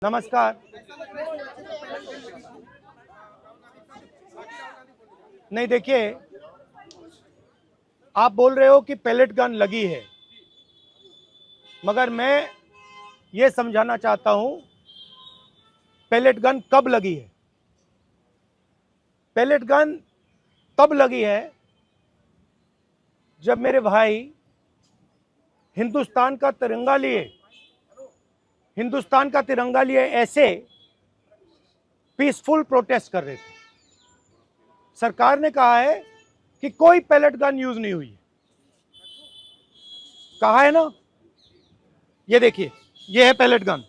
नमस्कार। नहीं, देखिए, आप बोल रहे हो कि पैलेट गन लगी है, मगर मैं ये समझाना चाहता हूं पैलेट गन कब लगी है। पैलेट गन तब लगी है जब मेरे भाई हिंदुस्तान का तिरंगा लिए ऐसे पीसफुल प्रोटेस्ट कर रहे थे। सरकार ने कहा है कि कोई पैलेट गन यूज नहीं हुई है। कहा है ना, ये देखिए, ये है पैलेट गन।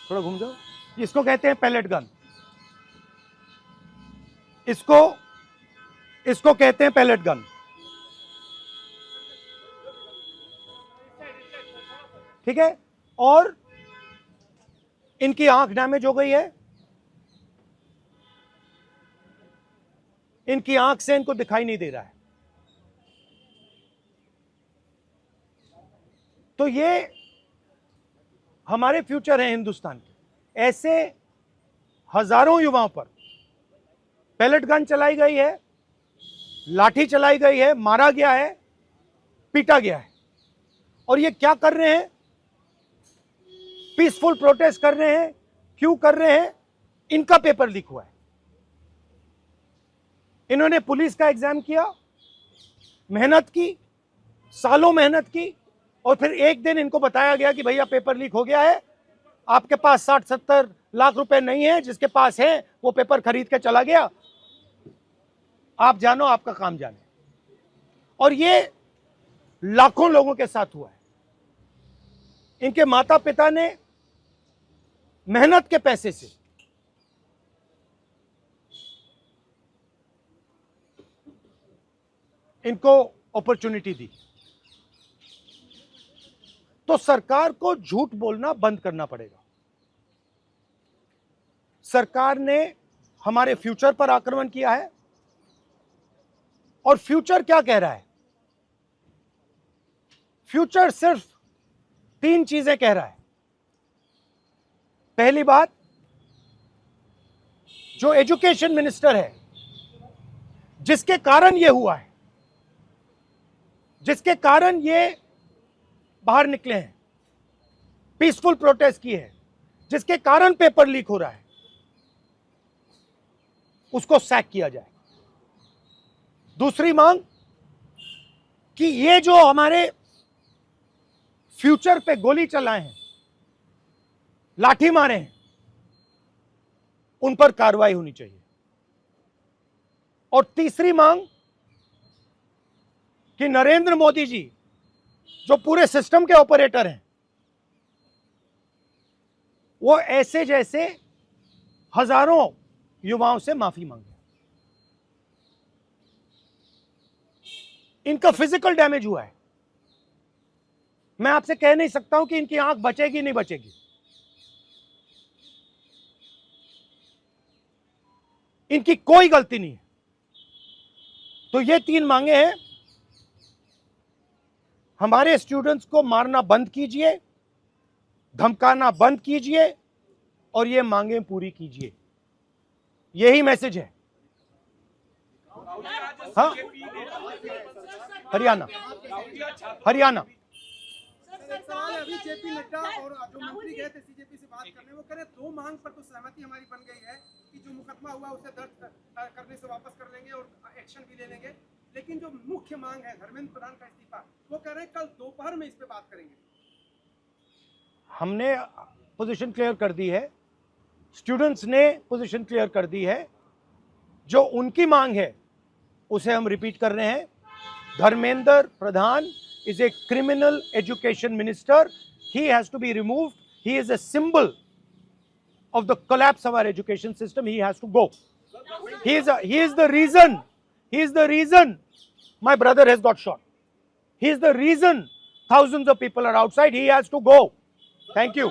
थोड़ा घूम जाओ। इसको कहते हैं पैलेट गन। इसको कहते हैं पैलेट गन। ठीक है। और इनकी आंख डैमेज हो गई है। इनकी आंख से इनको दिखाई नहीं दे रहा है। तो ये हमारे फ्यूचर हैं हिंदुस्तान के। ऐसे हजारों युवाओं पर पैलेट गन चलाई गई है, लाठी चलाई गई है, मारा गया है, पीटा गया है। और ये क्या कर रहे हैं? पीसफुल प्रोटेस्ट कर रहे हैं। क्यों कर रहे हैं? इनका पेपर लीक हुआ है। इन्होंने पुलिस का एग्जाम किया, मेहनत की, सालों मेहनत की, और फिर एक दिन इनको बताया गया कि भैया पेपर लीक हो गया है, आपके पास 60-70 लाख रुपए नहीं है, जिसके पास है वो पेपर खरीद के चला गया, आप जानो, आपका काम जाने। और ये लाखों लोगों के साथ हुआ है। इनके माता पिता ने मेहनत के पैसे से इनको अपॉर्चुनिटी दी। तो सरकार को झूठ बोलना बंद करना पड़ेगा। सरकार ने हमारे फ्यूचर पर आक्रमण किया है, और फ्यूचर क्या कह रहा है? फ्यूचर सिर्फ 3 चीजें कह रहा है। पहली बात, जो एजुकेशन मिनिस्टर है, जिसके कारण यह हुआ है, जिसके कारण ये बाहर निकले हैं, पीसफुल प्रोटेस्ट की है, जिसके कारण पेपर लीक हो रहा है, उसको सैक किया जाए। दूसरी मांग कि ये जो हमारे फ्यूचर पे गोली चलाए हैं, लाठी मारे हैं, उन पर कार्रवाई होनी चाहिए। और तीसरी मांग कि नरेंद्र मोदी जी, जो पूरे सिस्टम के ऑपरेटर हैं, वो ऐसे जैसे हजारों युवाओं से माफी मांगे। इनका फिजिकल डैमेज हुआ है। मैं आपसे कह नहीं सकता हूं कि इनकी आंख बचेगी नहीं बचेगी। इनकी कोई गलती नहीं है। तो ये 3 मांगे हैं। हमारे स्टूडेंट्स को मारना बंद कीजिए, धमकाना बंद कीजिए, और ये मांगे पूरी कीजिए। यही मैसेज है। हाँ, हरियाणा सवाल अभी जेपी नड्डा और जो मंत्री गए थे सीजेपी से बात करने, वो कह रहे 2 मांग पर तो सहमति हमारी बन गई है कि जो मुकदमा हुआ उसे दर्ज करने से वापस कर लेंगे और एक्शन भी ले लेंगे। लेकिन जो मुख्य मांग है धर्मेंद्र प्रधान का इस्तीफा, वो कह रहे हैं कल दोपहर में इस पे बात करेंगे। हमने पोजीशन क्लियर कर दी है, स्टूडेंट्स ने पोजीशन क्लियर कर दी है। जो उनकी मांग है उसे हम रिपीट कर रहे हैं। Dharmendra Pradhan is a criminal education minister. He has to be removed. He is a symbol of the collapse of our education system. He has to go. He is the reason my brother has got shot. He is the reason thousands of people are outside. He has to go. Thank you.